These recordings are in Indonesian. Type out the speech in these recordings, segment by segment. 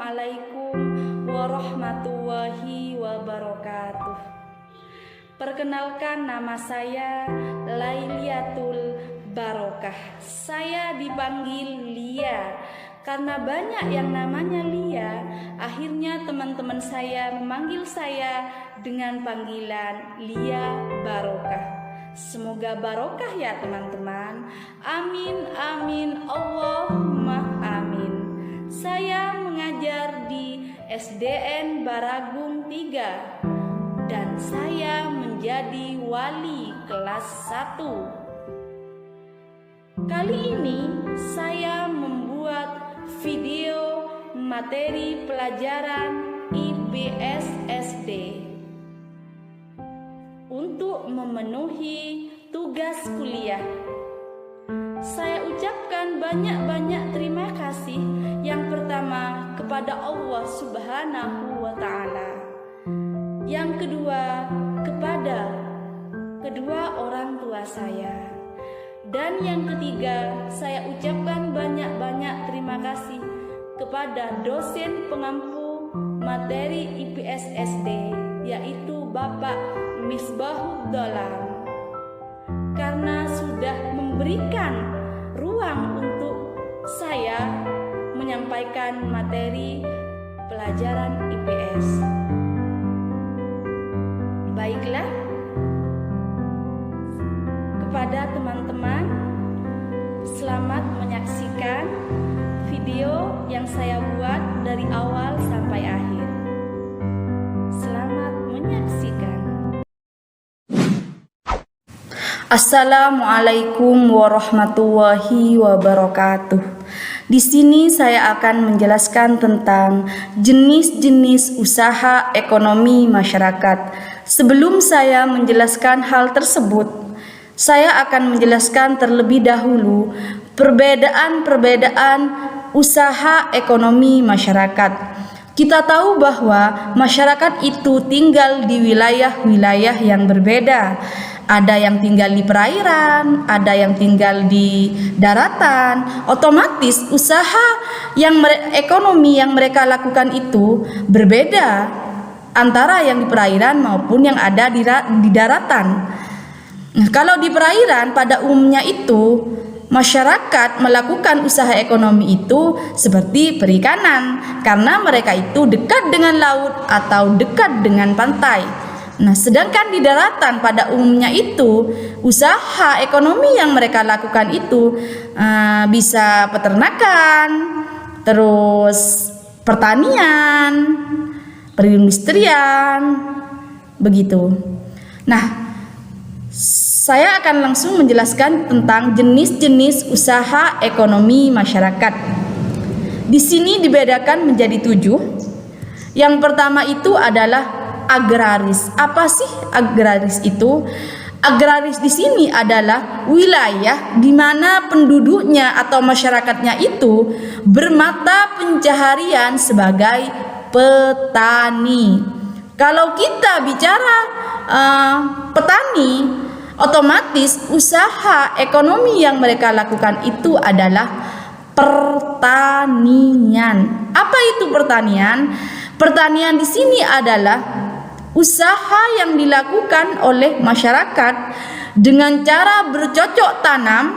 Assalamualaikum warahmatullahi wabarakatuh. Perkenalkan, nama saya Lailiatul Barokah. Saya dipanggil Lia karena banyak yang namanya Lia. Akhirnya teman-teman saya memanggil saya dengan panggilan Lia Barokah. Semoga barokah ya teman-teman. Amin amin Allahumma amin. Saya mengajar di SDN Baragung 3 dan saya menjadi wali kelas 1. Kali ini saya membuat video materi pelajaran IPS SD untuk memenuhi tugas kuliah. Saya ucapkan banyak-banyak terima kasih. Yang pertama kepada Allah Subhanahu wa Ta'ala. Yang kedua kepada kedua orang tua saya. Dan yang ketiga, saya ucapkan banyak-banyak terima kasih kepada dosen pengampu materi IPS SD, yaitu Bapak Misbahuddaulam, karena sudah memberikan ruang untuk saya menyampaikan materi pelajaran IPS. Baiklah, kepada teman-teman, selamat menyaksikan video yang saya buat dari awal sampai akhir. Selamat menyaksikan. Assalamualaikum warahmatullahi wabarakatuh. Di sini saya akan menjelaskan tentang jenis-jenis usaha ekonomi masyarakat. Sebelum saya menjelaskan hal tersebut, saya akan menjelaskan terlebih dahulu perbedaan-perbedaan usaha ekonomi masyarakat. Kita tahu bahwa masyarakat itu tinggal di wilayah-wilayah yang berbeda. Ada yang tinggal di perairan, ada yang tinggal di daratan. Otomatis usaha ekonomi yang mereka lakukan itu berbeda antara yang di perairan maupun yang ada di daratan. Nah, kalau di perairan pada umumnya itu masyarakat melakukan usaha ekonomi itu seperti perikanan, karena mereka itu dekat dengan laut atau dekat dengan pantai. Nah, sedangkan di daratan pada umumnya itu usaha ekonomi yang mereka lakukan itu bisa peternakan, terus pertanian, perindustrian, begitu. Nah, saya akan langsung menjelaskan tentang jenis-jenis usaha ekonomi masyarakat. Di sini dibedakan menjadi 7. Yang pertama itu adalah agraris. Apa sih agraris itu? Agraris di sini adalah wilayah di mana penduduknya atau masyarakatnya itu bermata pencaharian sebagai petani. Kalau kita bicara petani, otomatis usaha ekonomi yang mereka lakukan itu adalah pertanian. Apa itu pertanian? Pertanian di sini adalah usaha yang dilakukan oleh masyarakat dengan cara bercocok tanam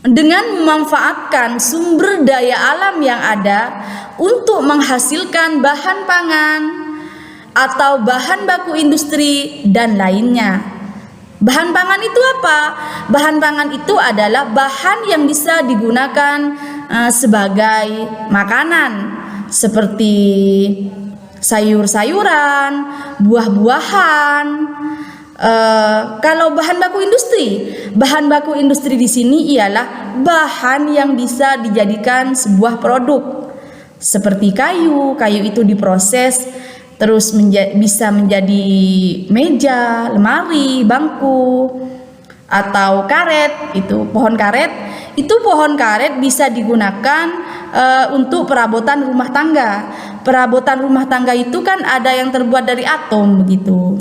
dengan memanfaatkan sumber daya alam yang ada untuk menghasilkan bahan pangan atau bahan baku industri dan lainnya. Bahan pangan itu apa? Bahan pangan itu adalah bahan yang bisa digunakan sebagai makanan, seperti sayur-sayuran, buah-buahan. Kalau bahan baku industri di sini ialah bahan yang bisa dijadikan sebuah produk, seperti kayu itu diproses terus bisa menjadi meja, lemari, bangku, atau karet. Itu pohon karet bisa digunakan untuk perabotan rumah tangga. Perabotan rumah tangga itu kan ada yang terbuat dari atom begitu.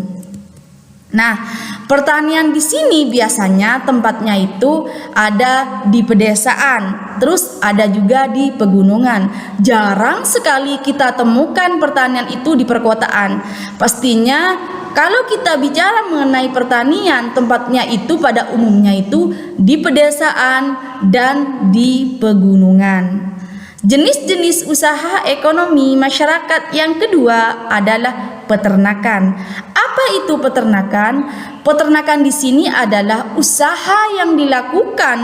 Nah, pertanian di sini biasanya tempatnya itu ada di pedesaan, terus ada juga di pegunungan. Jarang sekali kita temukan pertanian itu di perkotaan. Pastinya kalau kita bicara mengenai pertanian, tempatnya itu pada umumnya itu di pedesaan dan di pegunungan. Jenis-jenis usaha ekonomi masyarakat yang kedua adalah peternakan. Apa itu peternakan? Peternakan di sini adalah usaha yang dilakukan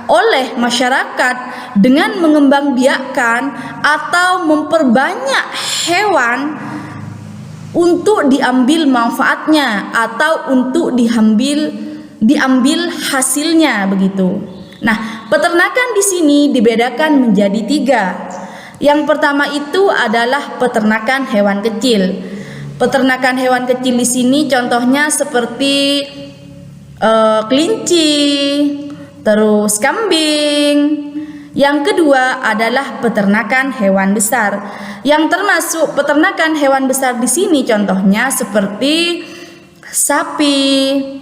oleh masyarakat dengan mengembangbiakkan atau memperbanyak hewan untuk diambil manfaatnya atau untuk diambil hasilnya begitu. Nah, peternakan di sini dibedakan menjadi 3. Yang pertama itu adalah peternakan hewan kecil. Peternakan hewan kecil di sini contohnya seperti kelinci, terus kambing. Yang kedua adalah peternakan hewan besar. Yang termasuk peternakan hewan besar di sini contohnya seperti sapi,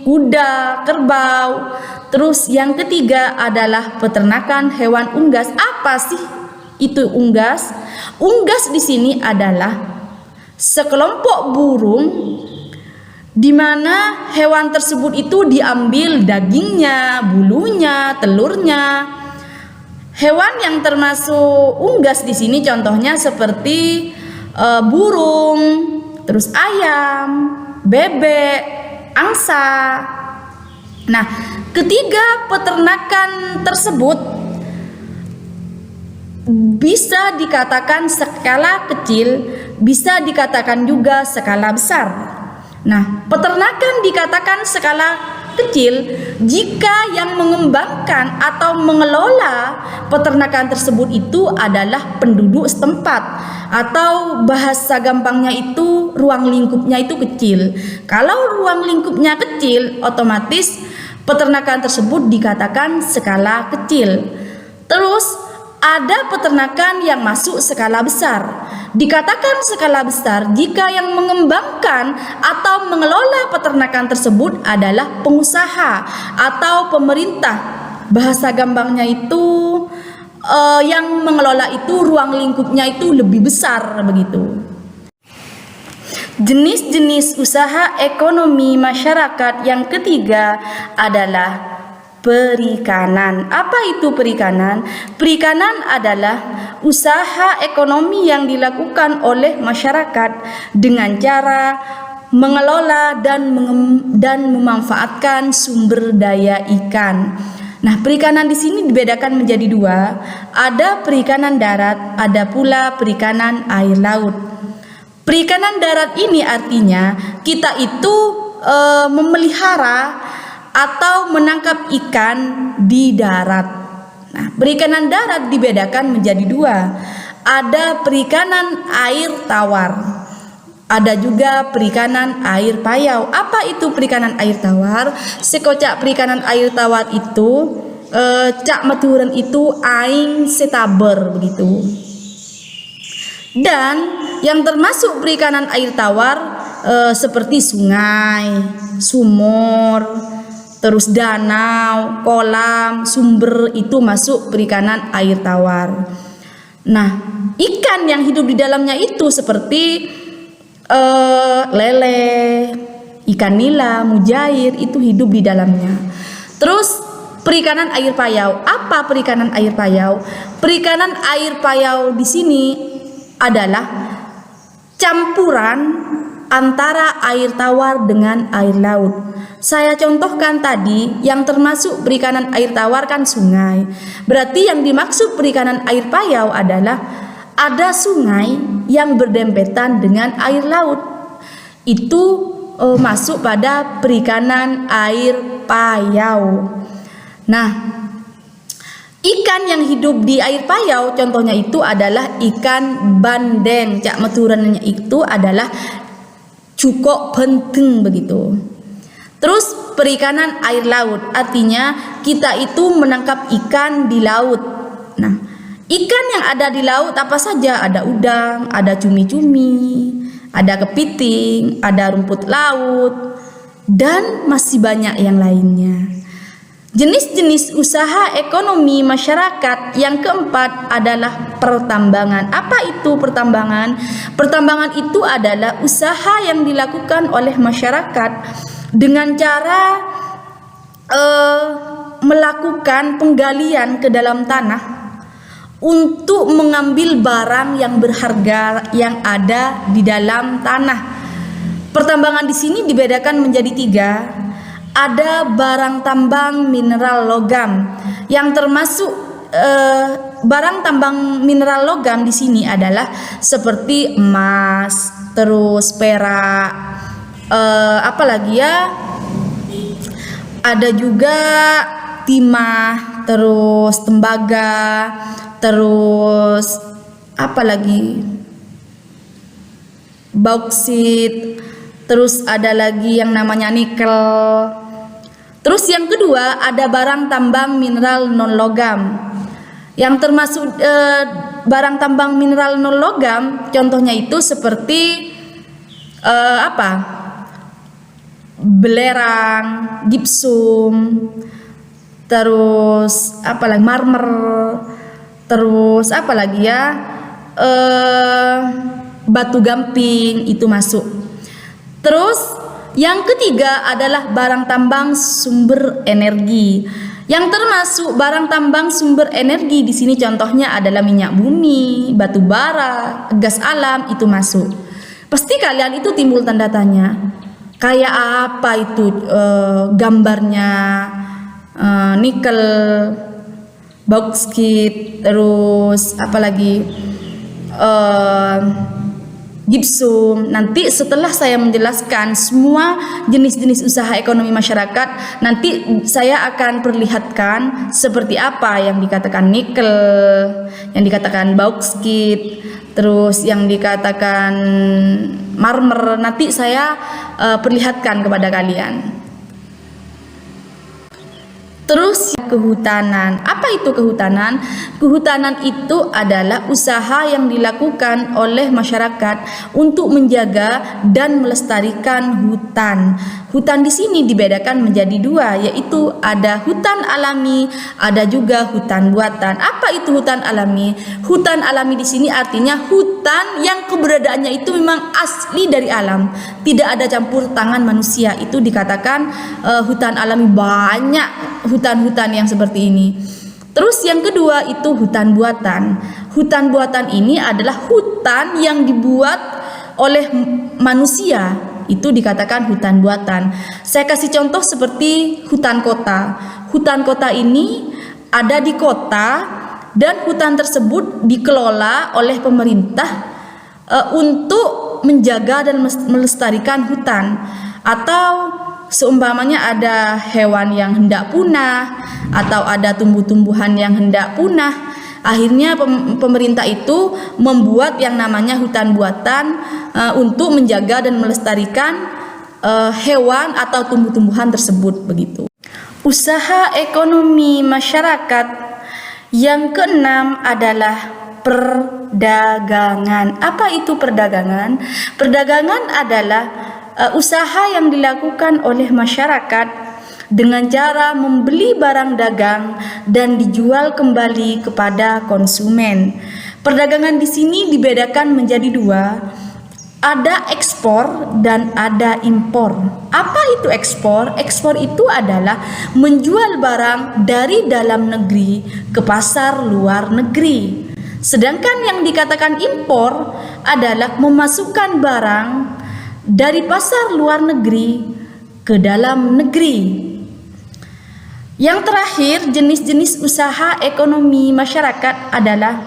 kuda, kerbau. Terus yang ketiga adalah peternakan hewan unggas. Apa sih itu unggas? Unggas di sini adalah sekelompok burung di mana hewan tersebut itu diambil dagingnya, bulunya, telurnya. Hewan yang termasuk unggas di sini contohnya seperti burung, terus ayam, bebek, angsa. Nah, ketiga peternakan tersebut bisa dikatakan skala kecil, bisa dikatakan juga skala besar. Nah, peternakan dikatakan skala kecil jika yang mengembangkan atau mengelola peternakan tersebut itu adalah penduduk setempat, atau bahasa gampangnya itu ruang lingkupnya itu kecil. Kalau ruang lingkupnya kecil, otomatis peternakan tersebut dikatakan skala kecil. Terus ada peternakan yang masuk skala besar. Dikatakan skala besar jika yang mengembangkan atau mengelola peternakan tersebut adalah pengusaha atau pemerintah. Bahasa gampangnya itu yang mengelola itu ruang lingkupnya itu lebih besar begitu. Jenis-jenis usaha ekonomi masyarakat yang ketiga adalah perikanan. Apa itu perikanan? Perikanan adalah usaha ekonomi yang dilakukan oleh masyarakat dengan cara mengelola dan memanfaatkan sumber daya ikan. Nah, perikanan di sini dibedakan menjadi 2. Ada perikanan darat, ada pula perikanan air laut. Perikanan darat ini artinya kita itu memelihara atau menangkap ikan di darat. Nah, perikanan darat dibedakan menjadi 2. Ada perikanan air tawar, ada juga perikanan air payau. Apa itu perikanan air tawar? Sekocak perikanan air tawar itu cak maturan itu aing setaber begitu. Dan yang termasuk perikanan air tawar seperti sungai, sumur, terus danau, kolam, sumber itu masuk perikanan air tawar. Nah, ikan yang hidup di dalamnya itu seperti lele, ikan nila, mujair itu hidup di dalamnya. Terus perikanan air payau. Apa perikanan air payau? Perikanan air payau di sini adalah campuran antara air tawar dengan air laut. Saya contohkan tadi yang termasuk perikanan air tawar kan sungai. Berarti yang dimaksud perikanan air payau adalah ada sungai yang berdempetan dengan air laut. Itu masuk pada perikanan air payau. Nah, ikan yang hidup di air payau contohnya itu adalah ikan bandeng. Cak maturannya itu adalah cukup penting begitu. Terus perikanan air laut artinya kita itu menangkap ikan di laut. Nah, ikan yang ada di laut apa saja? Ada udang, ada cumi-cumi, ada kepiting, ada rumput laut. dan masih banyak yang lainnya. Jenis-jenis usaha ekonomi masyarakat yang keempat adalah pertambangan. Apa itu pertambangan? Pertambangan itu adalah usaha yang dilakukan oleh masyarakat dengan cara melakukan penggalian ke dalam tanah untuk mengambil barang yang berharga yang ada di dalam tanah. Pertambangan di sini dibedakan menjadi 3. Ada barang tambang mineral logam, yang termasuk barang tambang mineral logam di sini adalah seperti emas, terus perak, apalagi ya, ada juga timah, terus tembaga, terus apalagi bauksit, terus ada lagi yang namanya nikel. Terus yang kedua ada barang tambang mineral non logam, yang termasuk barang tambang mineral non logam contohnya itu seperti belerang, gipsum, terus apalagi marmer, terus apalagi ya, batu gamping itu masuk. Terus yang ketiga adalah barang tambang sumber energi, yang termasuk barang tambang sumber energi di sini contohnya adalah minyak bumi, batu bara, gas alam itu masuk. Pasti kalian itu timbul tanda tanya, kayak apa itu gambarnya, nikel, bauksit, terus apalagi gipsum. Nanti setelah saya menjelaskan semua jenis-jenis usaha ekonomi masyarakat, nanti saya akan perlihatkan seperti apa yang dikatakan nikel, yang dikatakan bauksit, terus yang dikatakan marmer. Nanti saya perlihatkan kepada kalian. Terus kehutanan. Apa itu kehutanan? Kehutanan itu adalah usaha yang dilakukan oleh masyarakat untuk menjaga dan melestarikan hutan. Hutan di sini dibedakan menjadi 2, yaitu ada hutan alami, ada juga hutan buatan. Apa itu hutan alami? Hutan alami di sini artinya hutan yang keberadaannya itu memang asli dari alam, tidak ada campur tangan manusia. Itu dikatakan hutan alami. Banyak hutan-hutan yang seperti ini. Terus yang kedua itu hutan buatan. Hutan buatan ini adalah hutan yang dibuat oleh manusia. Itu dikatakan hutan buatan. Saya kasih contoh seperti hutan kota. Hutan kota ini ada di kota dan hutan tersebut dikelola oleh pemerintah untuk menjaga dan melestarikan hutan. Atau seumpamanya ada hewan yang hendak punah atau ada tumbuh-tumbuhan yang hendak punah, akhirnya pemerintah itu membuat yang namanya hutan buatan untuk menjaga dan melestarikan hewan atau tumbuh-tumbuhan tersebut, begitu. Usaha ekonomi masyarakat yang keenam adalah perdagangan. Apa itu perdagangan? Perdagangan adalah usaha yang dilakukan oleh masyarakat dengan cara membeli barang dagang dan dijual kembali kepada konsumen. Perdagangan di sini dibedakan menjadi 2. Ada ekspor dan ada impor. Apa itu ekspor? Ekspor itu adalah menjual barang dari dalam negeri ke pasar luar negeri. Sedangkan yang dikatakan impor adalah memasukkan barang dari pasar luar negeri ke dalam negeri. Yang terakhir, jenis-jenis usaha ekonomi masyarakat adalah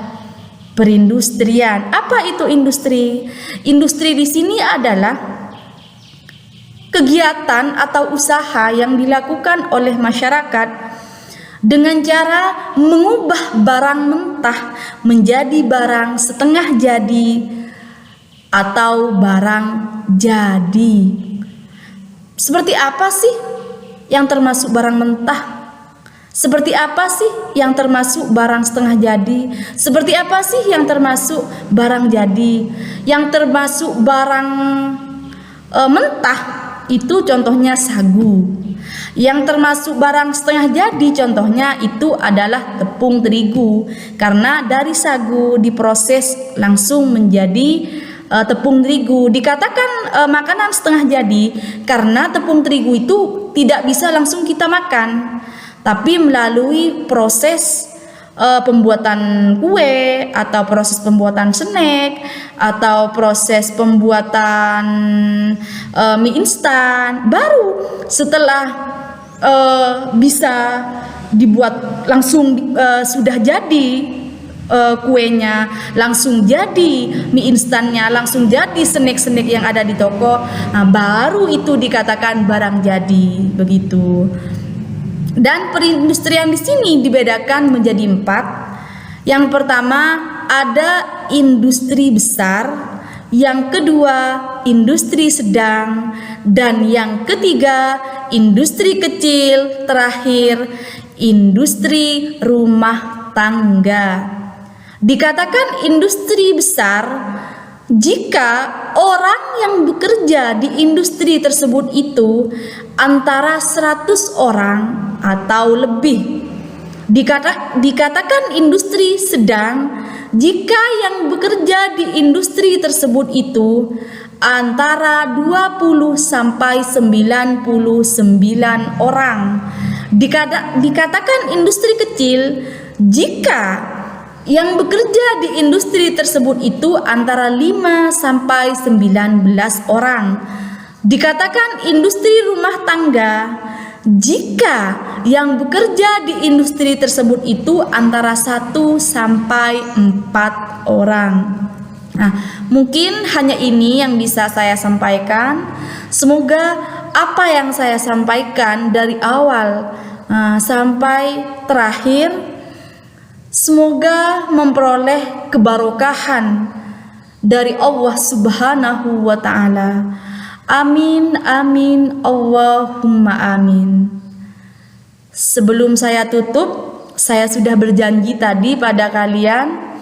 perindustrian. Apa itu industri? Industri di sini adalah kegiatan atau usaha yang dilakukan oleh masyarakat dengan cara mengubah barang mentah menjadi barang setengah jadi atau barang jadi. Seperti apa sih yang termasuk barang mentah? Seperti apa sih yang termasuk barang setengah jadi? Seperti apa sih yang termasuk barang jadi? Yang termasuk barang mentah itu contohnya sagu. Yang termasuk barang setengah jadi contohnya itu adalah tepung terigu, karena dari sagu diproses langsung menjadi tepung terigu. Dikatakan makanan setengah jadi karena tepung terigu itu tidak bisa langsung kita makan, tapi melalui proses pembuatan kue atau proses pembuatan snack atau proses pembuatan mie instan, baru setelah bisa dibuat langsung sudah jadi kuenya, langsung jadi mie instannya, langsung jadi snack-snack yang ada di toko. Nah, baru itu dikatakan barang jadi, begitu. Dan perindustrian di sini dibedakan menjadi 4. Yang pertama ada industri besar, yang kedua industri sedang, dan yang ketiga industri kecil, terakhir industri rumah tangga. Dikatakan industri besar jika orang yang bekerja di industri tersebut itu antara 100 orang atau lebih. Dikatakan industri sedang jika yang bekerja di industri tersebut itu antara 20 sampai 99 orang. Dikatakan industri kecil jika yang bekerja di industri tersebut itu antara 5 sampai 19 orang. Dikatakan industri rumah tangga jika yang bekerja di industri tersebut itu antara 1 sampai 4 orang. Nah, mungkin hanya ini yang bisa saya sampaikan. Semoga apa yang saya sampaikan dari awal sampai terakhir, semoga memperoleh kebarokahan dari Allah Subhanahu wa ta'ala. Amin, amin, Allahumma amin. Sebelum saya tutup, saya sudah berjanji tadi pada kalian,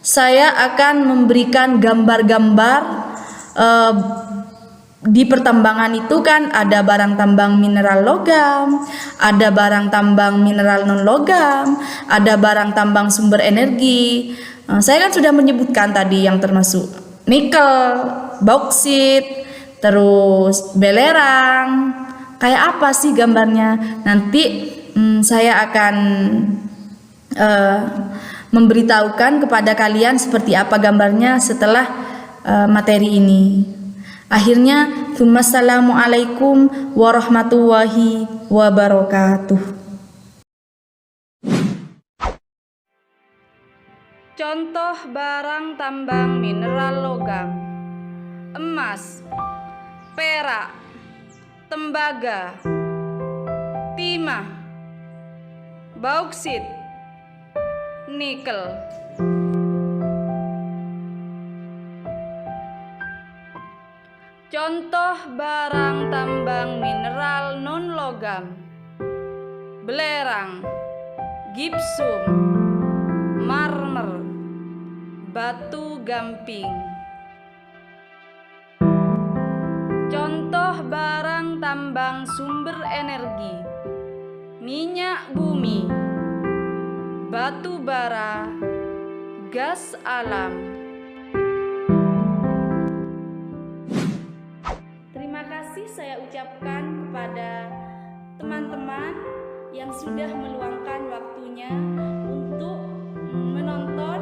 saya akan memberikan gambar-gambar. Di pertambangan itu kan ada barang tambang mineral logam, ada barang tambang mineral non logam, ada barang tambang sumber energi. Saya kan sudah menyebutkan tadi yang termasuk nikel, bauksit, terus belerang. Kayak apa sih gambarnya? Nanti saya akan memberitahukan kepada kalian seperti apa gambarnya setelah materi ini. Akhirnya, Assalamualaikum warahmatullahi wabarakatuh. Contoh barang tambang mineral logam: emas, perak, tembaga, timah, bauksit, nikel. Contoh barang tambang mineral non logam: belerang, gipsum, marmer, batu gamping. Contoh barang tambang sumber energi: minyak bumi, batu bara, gas alam. Terima kasih saya ucapkan kepada teman-teman yang sudah meluangkan waktunya untuk menonton